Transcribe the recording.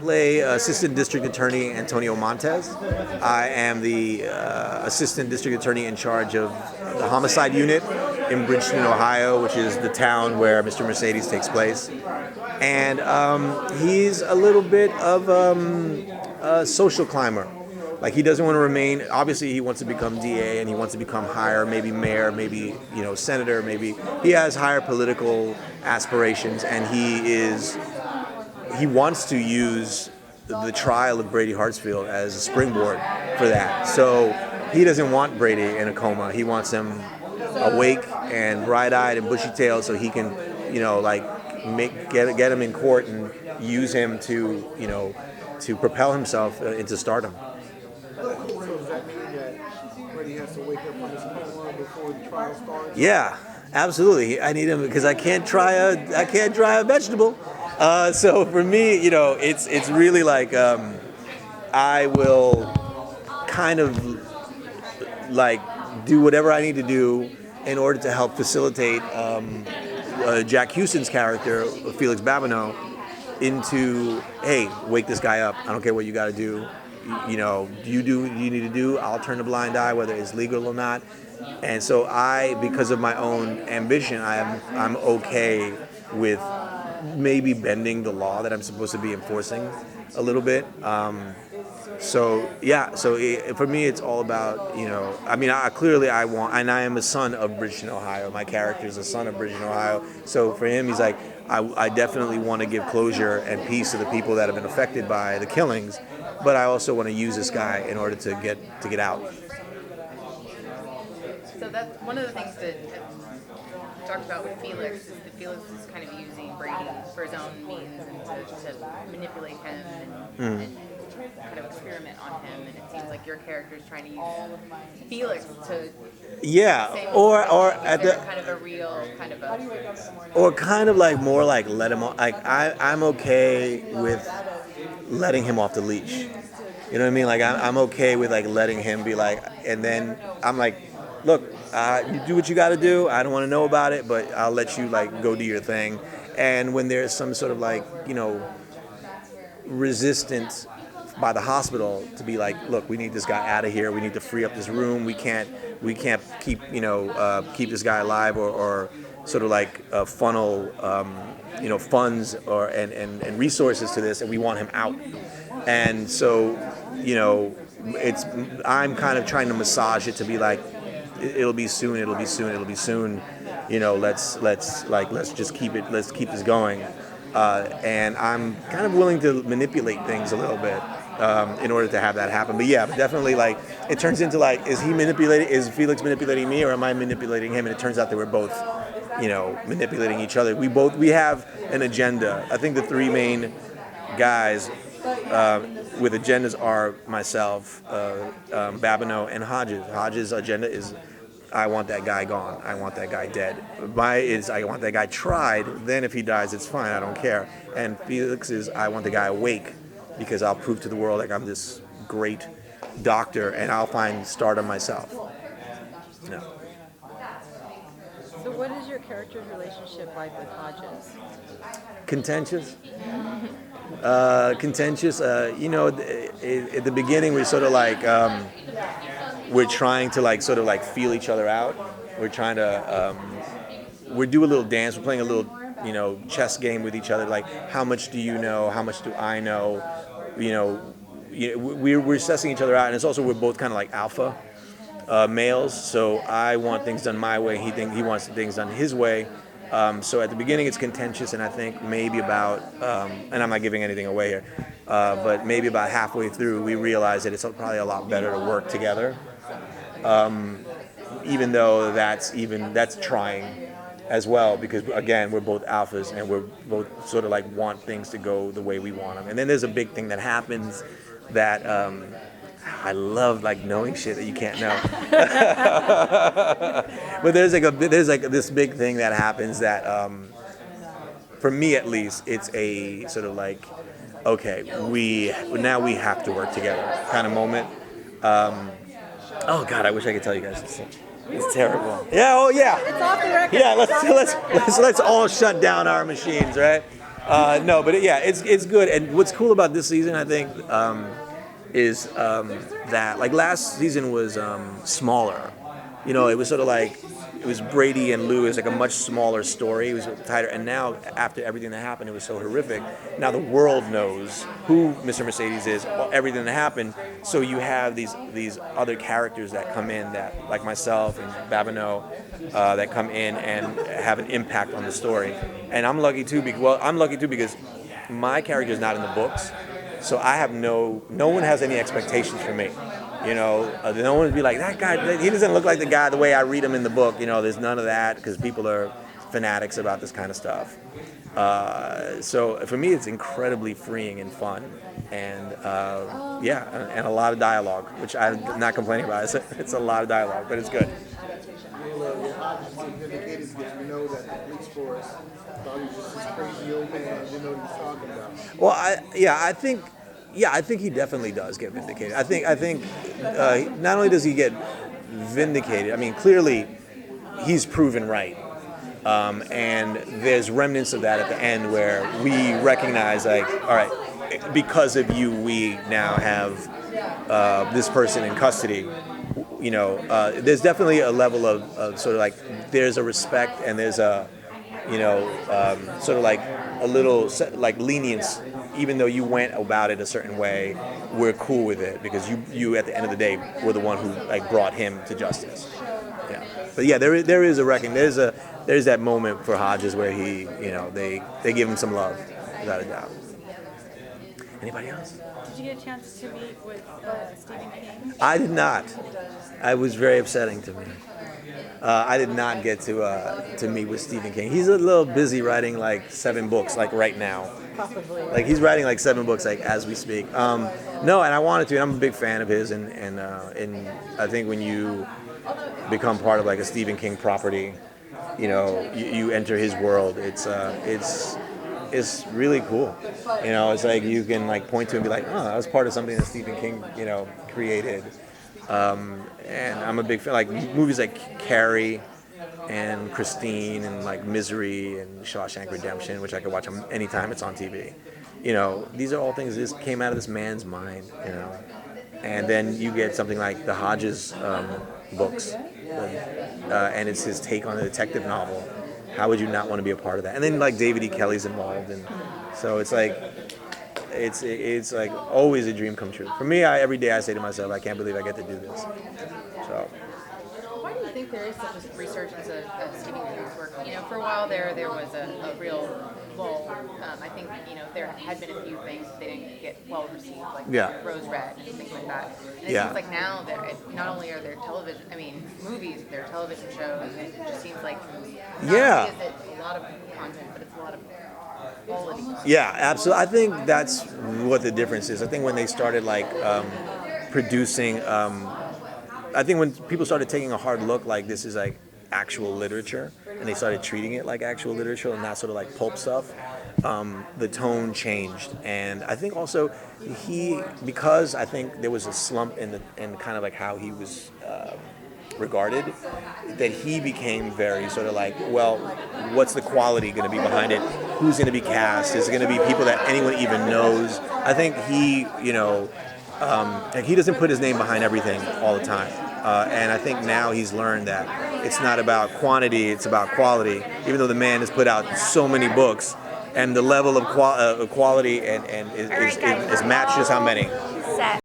Play Assistant District Attorney Antonio Montez. I am the Assistant District Attorney in charge of the homicide unit in Bridgeton, Ohio, which is the town where Mr. Mercedes takes place. And he's a little bit of a social climber. Like, he doesn't want to remain, obviously he wants to become DA and he wants to become higher, maybe mayor, maybe, senator, maybe. He has higher political aspirations, and he wants to use the trial of Brady Hartsfield as a springboard for that. So he doesn't want Brady in a coma. He wants him awake and bright-eyed and bushy-tailed so he can, get him in court and use him to propel himself into stardom. So does that mean that Brady has to wake up from his coma before the trial starts? Yeah, absolutely. I need him because I can't dry a vegetable. So for me, it's really like I will kind of like do whatever I need to do in order to help facilitate Jack Houston's character, Felix Babineau, into, hey, wake this guy up. I don't care what you got to do. You do what you need to do. I'll turn a blind eye, whether it's legal or not. And so because of my own ambition, I'm okay with maybe bending the law that I'm supposed to be enforcing a little bit. So for me, it's all about, I want, and I am a son of Bridgeton, Ohio. My character is a son of Bridgeton, Ohio. So for him, he's like, I definitely want to give closure and peace to the people that have been affected by the killings, but I also want to use this guy in order to get out. So that's one of the things that we talked about with Felix, is that Felix is kind of using Brady for his own means and to manipulate him and kind of experiment on him, and it seems like your character is trying to use Felix to or at the kind of a real kind of a, or kind of like more like let him, like I'm okay with letting him off the leash. You know what I mean? Like I'm okay with like letting him be like, and then I'm like, look, you do what you got to do. I don't want to know about it, but I'll let you like go do your thing. And when there's some sort of like resistance by the hospital to be like, look, we need this guy out of here. We need to free up this room. We can't keep keep this guy alive or sort of like funnel funds and resources to this, and we want him out. And so I'm kind of trying to massage it to be like, it'll be soon. Let's just keep this going. And I'm kind of willing to manipulate things a little bit in order to have that happen. But yeah, definitely, like, it turns into like, is Felix manipulating me, or am I manipulating him? And it turns out that we're both, manipulating each other. We have an agenda. I think the three main guys with agendas are myself, Babineau, and Hodges. Hodges' agenda is, I want that guy gone. I want that guy dead. I want that guy tried. Then if he dies, it's fine. I don't care. And Felix is, I want the guy awake, because I'll prove to the world like I'm this great doctor, and I'll find stardom myself. No. So what is your character's relationship like with Hodges? Contentious. At the beginning, we're sort of like, we're trying to like sort of like feel each other out. We're trying to, we do a little dance. We're playing a little, chess game with each other. Like, how much do you know? How much do I know? We're assessing each other out, and it's also, we're both kind of like alpha males. So I want things done my way. He wants things done his way. So at the beginning, it's contentious, and I think maybe about, and I'm not giving anything away here, but maybe about halfway through, we realize that it's probably a lot better to work together. Even though that's trying as well, because again, we're both alphas, and we're both sort of like want things to go the way we want them. And then there's a big thing that happens that I love, like, knowing shit that you can't know. But there's like this big thing that happens that, for me at least, it's a sort of like, okay, we have to work together kind of moment. Oh God, I wish I could tell you guys this. It's terrible. Yeah. Oh yeah. It's off the record. Yeah. Let's all shut down our machines, right? No, but yeah, it's good. And what's cool about this season, I think, is that like last season was smaller. You know, it was sort of like it was Brady and Lou. It was like a much smaller story. It was tighter. And now, after everything that happened, it was so horrific. Now the world knows who Mr. Mercedes is, everything that happened. So you have these other characters that come in that, like myself and Babineau, that come in and have an impact on the story. And I'm lucky too. I'm lucky too because my character is not in the books, so I have no one has any expectations for me. You know, no one would be like, that guy, he doesn't look like the guy the way I read him in the book. You know, there's none of that because people are fanatics about this kind of stuff. So for me, it's incredibly freeing and fun. And and a lot of dialogue, which I'm not complaining about. It's a lot of dialogue, but it's good. Your Hodges is vindicated because we know that the police force thought he was just this crazy old man, didn't know what he was talking about. Well, I think he definitely does get vindicated. I think not only does he get vindicated, I mean, clearly he's proven right. And there's remnants of that at the end where we recognize, like, all right, because of you, we now have this person in custody. You know, there's definitely a level of sort of like, there's a respect and there's a, sort of like a little like lenience. Even though you went about it a certain way, we're cool with it because you at the end of the day were the one who like brought him to justice. Yeah, but yeah, there is a reckoning. There's that moment for Hodges where he, they give him some love, without a doubt. Anybody else? Did you get a chance to meet with Stephen King? I did not. It was very upsetting to me. I did not get to meet with Stephen King. He's a little busy writing like 7 books, like right now. Probably. Like he's writing like 7 books, like as we speak. No, and I wanted to. And I'm a big fan of his, and I think when you become part of like a Stephen King property, you enter his world. It's really cool. It's like you can like point to and be like, oh, I was part of something that Stephen King, created. And I'm a big fan, like movies like Carrie and Christine and like Misery and Shawshank Redemption, which I could watch anytime it's on TV. These are all things that just came out of this man's mind, And then you get something like the Hodges books, and it's his take on a detective novel. How would you not want to be a part of that? And then like David E. Kelly's involved, and so it's like it's like always a dream come true. For me, every day I say to myself, I can't believe I get to do this. So. Why do you think there is such a resurgence of Stephen King's work? For a while there was a real lull. I think, there had been a few things that they didn't get well received, like Rose Red and things like that. And it seems like now, not only are there movies, there are television shows, and it just seems like not only is it a lot of content, but it's a lot of quality content. Yeah, absolutely. I think that's what the difference is. I think when they started like producing, I think when people started taking a hard look, like this is like actual literature, and they started treating it like actual literature and not sort of like pulp stuff, the tone changed. And I think also because I think there was a slump in kind of like how he was regarded, that he became very sort of like, well, what's the quality going to be behind it? Who's going to be cast? Is it going to be people that anyone even knows? I think he doesn't put his name behind everything all the time. And I think now he's learned that it's not about quantity, it's about quality. Even though the man has put out so many books, and the level of quality and is matched just how many.